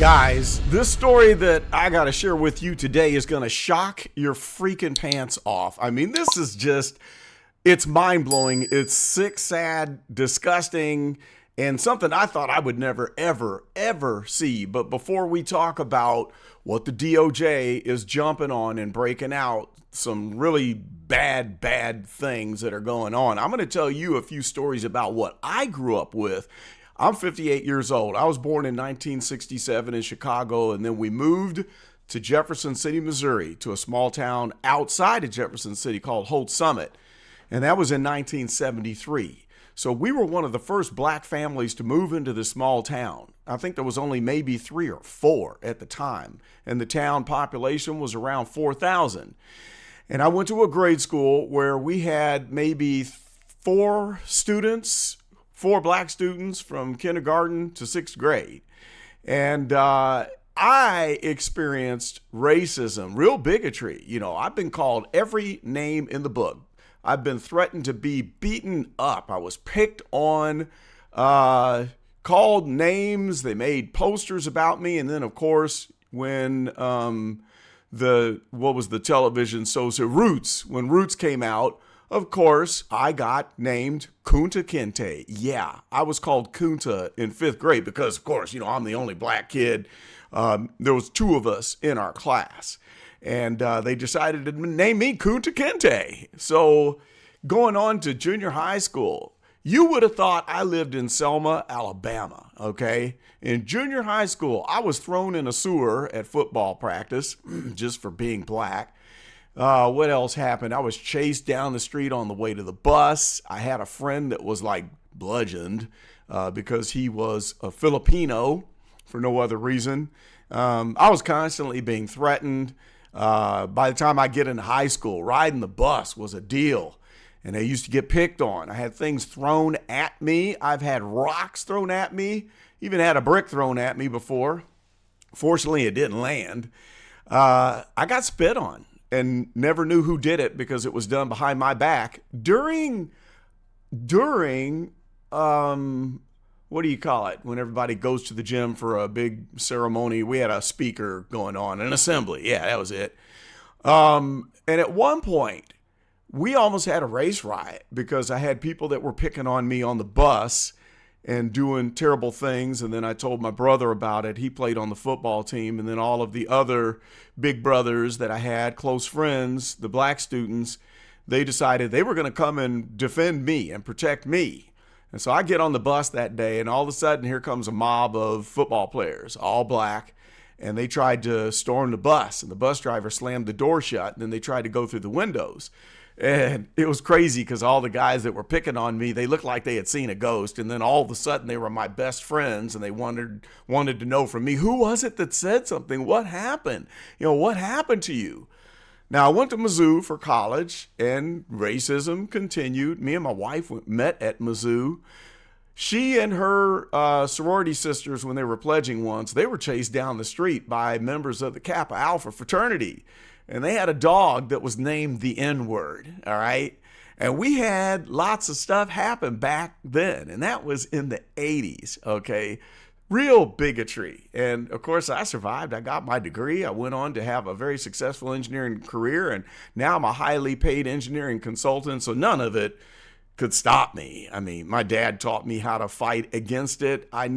Guys, this story that I got to share with you today is going to shock your freaking pants off. I mean, this is just, it's mind-blowing. It's sick, sad, disgusting, and something I thought I would never, ever, ever see. But before we talk about what the DOJ is jumping on and breaking out, some really bad things that are going on, I'm going to tell you a few stories about what I grew up with. I'm 58 years old. I was born in 1967 in Chicago, and then we moved to Jefferson City, Missouri, to a small town outside of Jefferson City called Holt Summit, and that was in 1973. So we were one of the first black families to move into this small town. I think there was only maybe 3 or 4 at the time, and the town population was around 4,000. And I went to a grade school where we had maybe 4 black students from kindergarten to 6th grade. And I experienced racism, real bigotry. You know, I've been called every name in the book. I've been threatened to be beaten up. I was picked on, called names. They made posters about me. And then, of course, when the television show, Roots, when Roots came out, of course, I got named Kunta Kinte. Yeah, I was called Kunta in 5th grade because, of course, you know, I'm the only black kid. There was 2 of us in our class, and they decided to name me Kunta Kinte. So going on to junior high school, you would have thought I lived in Selma, Alabama, okay? In junior high school, I was thrown in a sewer at football practice just for being black. What else happened? I was chased down the street on the way to the bus. I had a friend that was like bludgeoned because he was a Filipino for no other reason. I was constantly being threatened. By the time I get into high school, riding the bus was a deal. And I used to get picked on. I had things thrown at me. I've had rocks thrown at me. Even had a brick thrown at me before. Fortunately, it didn't land. I got spit on and never knew who did it because it was done behind my back during what do you call it? When everybody goes to the gym for a big ceremony, we had a speaker going on, an assembly. Yeah, that was it. And at one point, we almost had a race riot because I had people that were picking on me on the bus and doing terrible things. And then I told my brother about it. He played on the football team. And then all of the other big brothers that I had, close friends, the black students, they decided they were going to come and defend me and protect me. And so I get on the bus that day, and all of a sudden here comes a mob of football players, all black. And they tried to storm the bus, and the bus driver slammed the door shut. And then they tried to go through the windows. And it was crazy because all the guys that were picking on me, they looked like they had seen a ghost. And then all of a sudden they were my best friends, and they wanted to know from me, who was it that said something? What happened? You know, what happened to you? Now, I went to Mizzou for college, and racism continued. Me and my wife met at Mizzou. She and her sorority sisters, when they were pledging once, they were chased down the street by members of the Kappa Alpha fraternity. And they had a dog that was named the N-word, all right? And we had lots of stuff happen back then, and that was in the 80s, okay? Real bigotry. And, of course, I survived. I got my degree. I went on to have a very successful engineering career, and now I'm a highly paid engineering consultant, so none of it could stop me. I mean, my dad taught me how to fight against it. I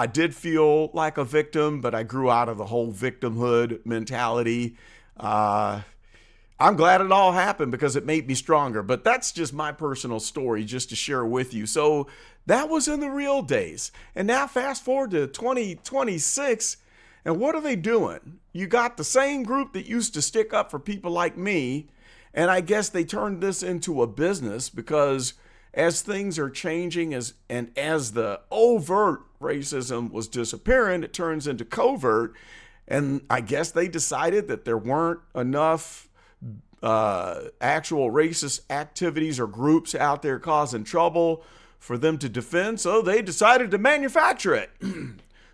did feel like a victim, but I grew out of the whole victimhood mentality. I'm glad it all happened because it made me stronger, but that's just my personal story just to share with you. So that was in the real days. And now fast forward to 2026, and what are they doing? You got the same group that used to stick up for people like me, and I guess they turned this into a business because as things are changing, as the overt racism was disappearing, it turns into covert. And I guess they decided that there weren't enough actual racist activities or groups out there causing trouble for them to defend. So they decided to manufacture it.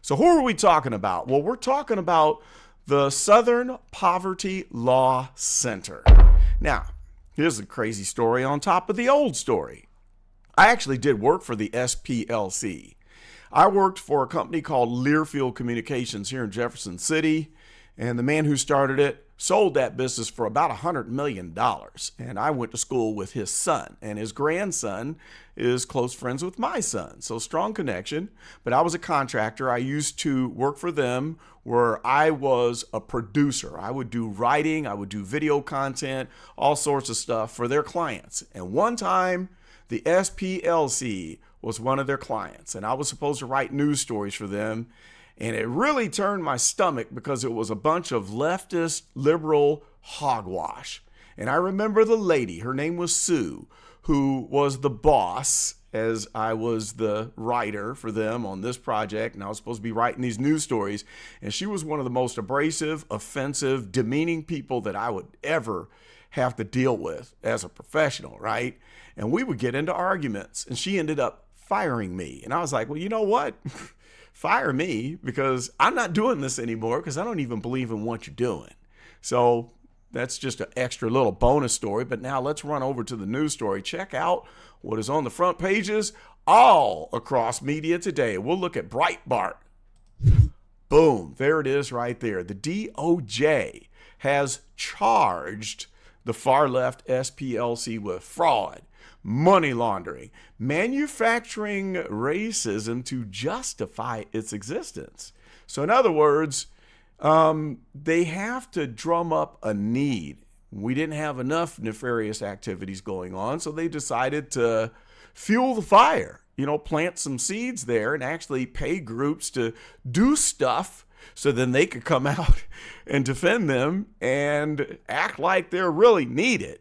So who are we talking about? Well, we're talking about the Southern Poverty Law Center. Now, here's a crazy story on top of the old story. I actually did work for the SPLC. I worked for a company called Learfield Communications here in Jefferson City, and the man who started it sold that business for about $100 million. And I went to school with his son, and his grandson is close friends with my son. So strong connection. But I was a contractor. I used to work for them where I was a producer. I would do writing, I would do video content, all sorts of stuff for their clients. And one time, the SPLC was one of their clients, and I was supposed to write news stories for them. And it really turned my stomach because it was a bunch of leftist, liberal hogwash. And I remember the lady, her name was Sue, who was the boss as I was the writer for them on this project. And I was supposed to be writing these news stories. And she was one of the most abrasive, offensive, demeaning people that I would ever have to deal with as a professional, right? And we would get into arguments. And she ended up firing me. And I was like, well, you know what? Fire me, because I'm not doing this anymore because I don't even believe in what you're doing. So that's just an extra little bonus story. But now let's run over to the news story. Check out what is on the front pages all across media today. We'll look at Breitbart. Boom, there it is right there. The DOJ has charged the far left SPLC with fraud, money laundering, manufacturing racism to justify its existence. So in other words, they have to drum up a need. We didn't have enough nefarious activities going on, so they decided to fuel the fire, plant some seeds there and actually pay groups to do stuff so then they could come out and defend them and act like they're really needed.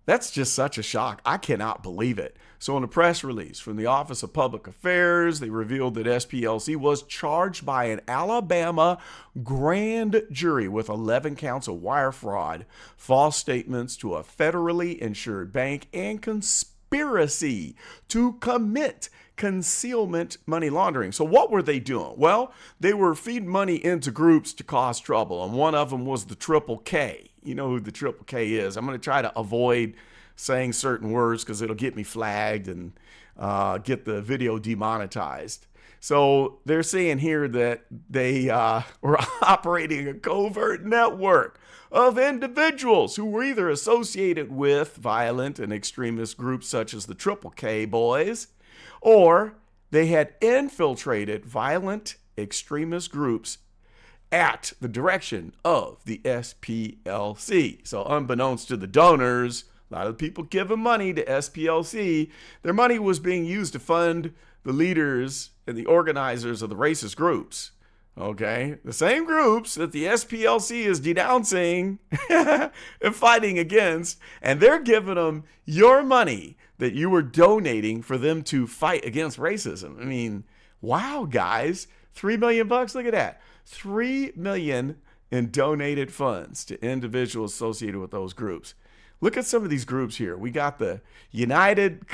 That's just such a shock. I cannot believe it. So in a press release from the Office of Public Affairs, they revealed that SPLC was charged by an Alabama grand jury with 11 counts of wire fraud, false statements to a federally insured bank, and conspiracy to commit concealment money laundering. So what were they doing? Well, they were feeding money into groups to cause trouble, and one of them was the Triple K. You know who the Triple K is. I'm going to try to avoid saying certain words because it'll get me flagged and get the video demonetized. So they're saying here that they were operating a covert network of individuals who were either associated with violent and extremist groups such as the Triple K Boys, or they had infiltrated violent extremist groups at the direction of the SPLC. So unbeknownst to the donors, a lot of the people giving money to SPLC, their money was being used to fund the leaders and the organizers of the racist groups. Okay, the same groups that the SPLC is denouncing and fighting against, and they're giving them your money that you were donating for them to fight against racism. I mean, wow, guys, $3 million bucks. Look at that, $3 million in donated funds to individuals associated with those groups. Look at some of these groups here. We got the United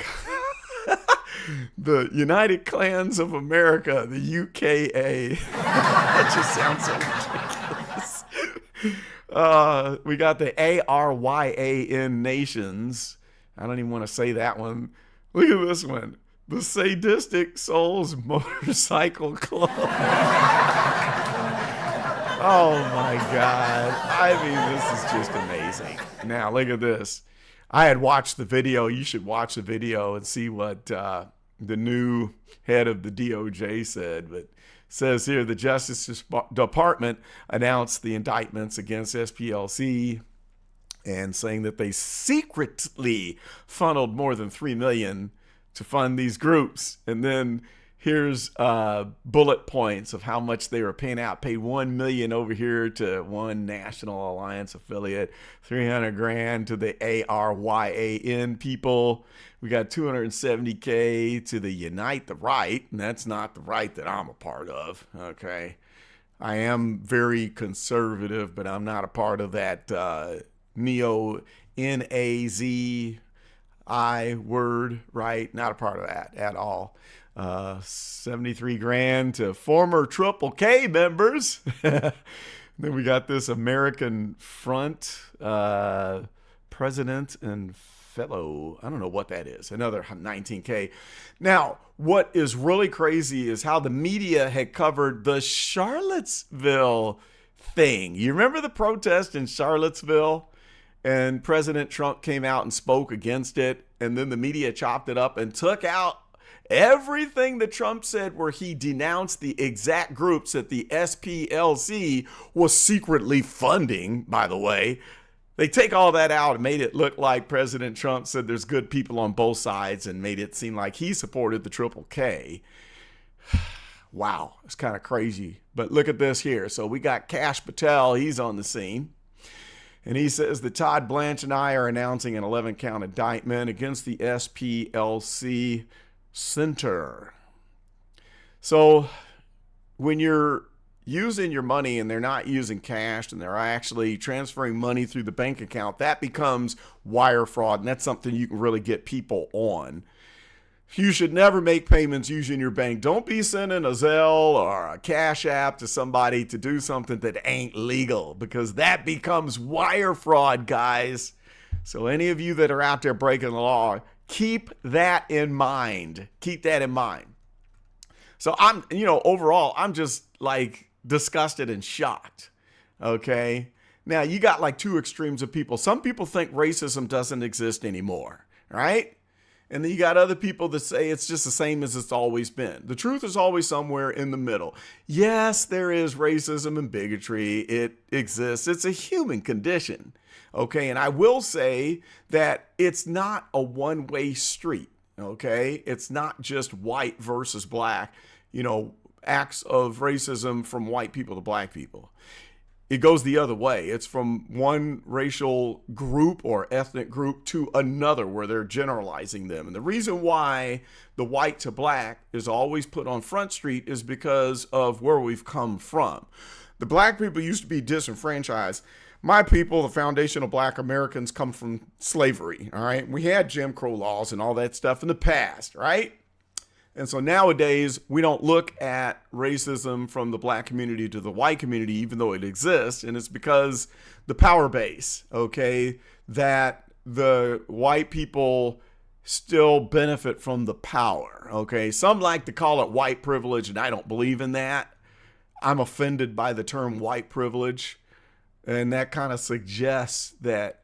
Clans of America, the UKA. That just sounds so ridiculous. We got the ARYAN Nations. I don't even want to say that one. Look at this one. The Sadistic Souls Motorcycle Club. Oh my God. I mean, this is just amazing. Now, look at this. I had watched the video. You should watch the video and see what the new head of the DOJ said. But it says here the Justice Department announced the indictments against SPLC and saying that they secretly funneled more than $3 million to fund these groups. And then here's bullet points of how much they were paying out. Paid $1 million over here to one National Alliance affiliate, $300,000 to the ARYAN people. We got $270K to the Unite the Right, and that's not the right that I'm a part of. Okay, I am very conservative, but I'm not a part of that neo NAZI word, right? Not a part of that at all. $73,000 to former Triple K members. Then we got this American Front president and fellow. I don't know what that is. Another 19K. Now, what is really crazy is how the media had covered the Charlottesville thing. You remember the protest in Charlottesville? And President Trump came out and spoke against it. And then the media chopped it up and took out everything that Trump said, where he denounced the exact groups that the SPLC was secretly funding, by the way. They take all that out and made it look like President Trump said there's good people on both sides and made it seem like he supported the Triple K. Wow, it's kind of crazy. But look at this here. So we got Kash Patel. He's on the scene. And he says that Todd Blanche and I are announcing an 11-count indictment against the SPLC Center. So when you're using your money and they're not using cash and they're actually transferring money through the bank account, that becomes wire fraud. And that's something you can really get people on. You should never make payments using your bank. Don't be sending a Zelle or a Cash App to somebody to do something that ain't legal, because that becomes wire fraud, guys. So any of you that are out there breaking the law, keep that in mind. Keep that in mind. So overall, I'm just like disgusted and shocked. Okay. Now you got like two extremes of people. Some people think racism doesn't exist anymore, right? And then you got other people that say it's just the same as it's always been. The truth is always somewhere in the middle. Yes, there is racism and bigotry. It exists. It's a human condition. Okay. And I will say that it's not a one-way street. Okay. It's not just white versus black, acts of racism from white people to black people. It goes the other way. It's from one racial group or ethnic group to another, where they're generalizing them. And the reason why the white to black is always put on Front Street is because of where we've come from. The black people used to be disenfranchised. My people, the foundational black Americans, come from slavery, all right? We had Jim Crow laws and all that stuff in the past, right? And so nowadays, we don't look at racism from the black community to the white community, even though it exists. And it's because the power base, okay, that the white people still benefit from the power, okay? Some like to call it white privilege, and I don't believe in that. I'm offended by the term white privilege. And that kind of suggests that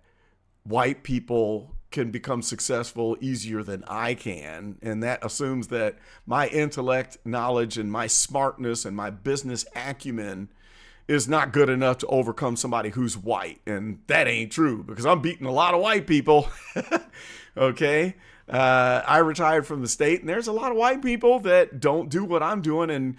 white people can become successful easier than I can. And that assumes that my intellect, knowledge, and my smartness and my business acumen is not good enough to overcome somebody who's white. And that ain't true, because I'm beating a lot of white people. Okay. I retired from the state, and there's a lot of white people that don't do what I'm doing and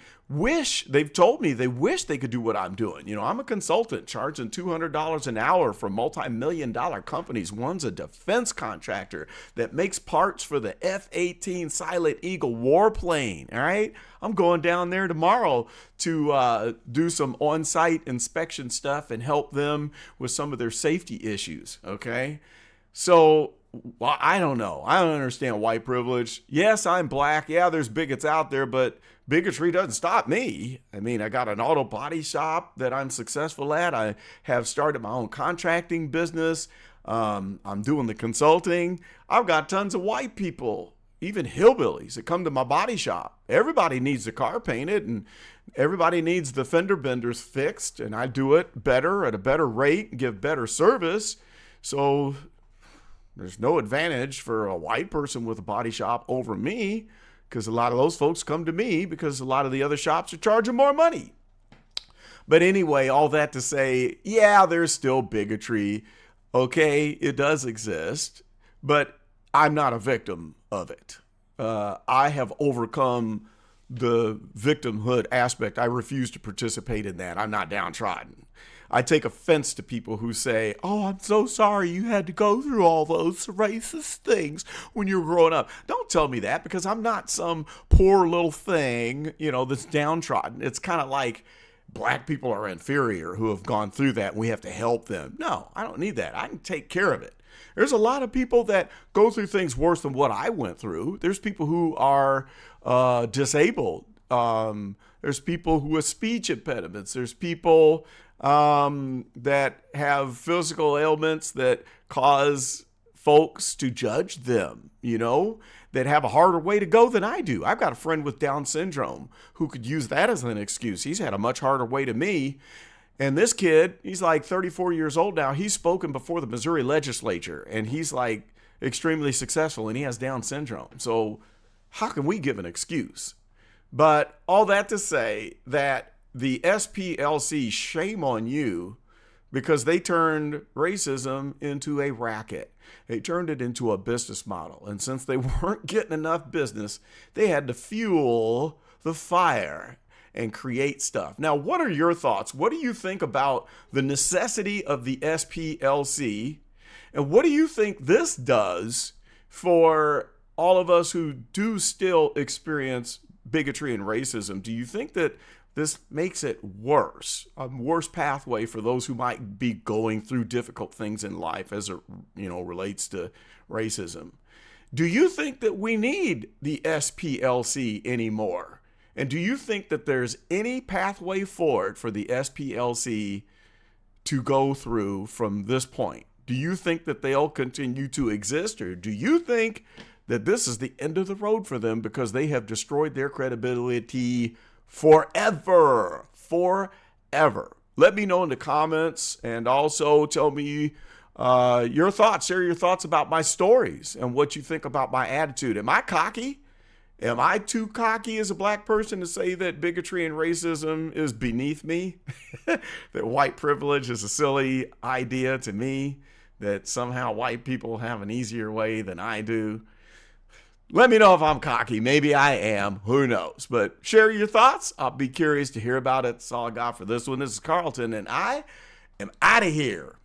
they've told me they wish they could do what I'm doing. I'm a consultant charging $200 an hour for multi-million-dollar companies. One's a defense contractor that makes parts for the F-18 Silent Eagle warplane. All right. I'm going down there tomorrow to do some on-site inspection stuff and help them with some of their safety issues. Okay. So, well, I don't know. I don't understand white privilege. Yes, I'm black. Yeah, there's bigots out there, but bigotry doesn't stop me. I mean, I got an auto body shop that I'm successful at. I have started my own contracting business. I'm doing the consulting. I've got tons of white people, even hillbillies, that come to my body shop. Everybody needs the car painted, and everybody needs the fender benders fixed, and I do it better at a better rate and give better service. So there's no advantage for a white person with a body shop over me, because a lot of those folks come to me because a lot of the other shops are charging more money. But anyway, all that to say, yeah, there's still bigotry. Okay, it does exist, but I'm not a victim of it. I have overcome the victimhood aspect. I refuse to participate in that. I'm not downtrodden. I take offense to people who say, oh, I'm so sorry you had to go through all those racist things when you were growing up. Don't tell me that, because I'm not some poor little thing, that's downtrodden. It's kind of like black people are inferior who have gone through that and we have to help them. No, I don't need that. I can take care of it. There's a lot of people that go through things worse than what I went through. There's people who are disabled. There's people who have speech impediments. There's people that have physical ailments that cause folks to judge them, that have a harder way to go than I do. I've got a friend with Down syndrome who could use that as an excuse. He's had a much harder way to me. And this kid, he's like 34 years old now. He's spoken before the Missouri legislature, and he's like extremely successful, and he has Down syndrome. So how can we give an excuse? But all that to say that the SPLC, shame on you, because they turned racism into a racket. They turned it into a business model. And since they weren't getting enough business, they had to fuel the fire and create stuff. Now, what are your thoughts? What do you think about the necessity of the SPLC? And what do you think this does for all of us who do still experience bigotry and racism? Do you think that this makes it worse, a worse pathway for those who might be going through difficult things in life as it relates to racism? Do you think that we need the SPLC anymore? And do you think that there's any pathway forward for the SPLC to go through from this point? Do you think that they'll continue to exist, or do you think that this is the end of the road for them because they have destroyed their credibility forever? Let me know in the comments, and also tell me your thoughts. Share your thoughts about my stories and what you think about my attitude. Am I cocky? Am I too cocky as a black person to say that bigotry and racism is beneath me? That white privilege is a silly idea to me? That somehow white people have an easier way than I do? Let me know if I'm cocky. Maybe I am. Who knows? But share your thoughts. I'll be curious to hear about it. That's all I got for this one. This is Carlton, and I am out of here.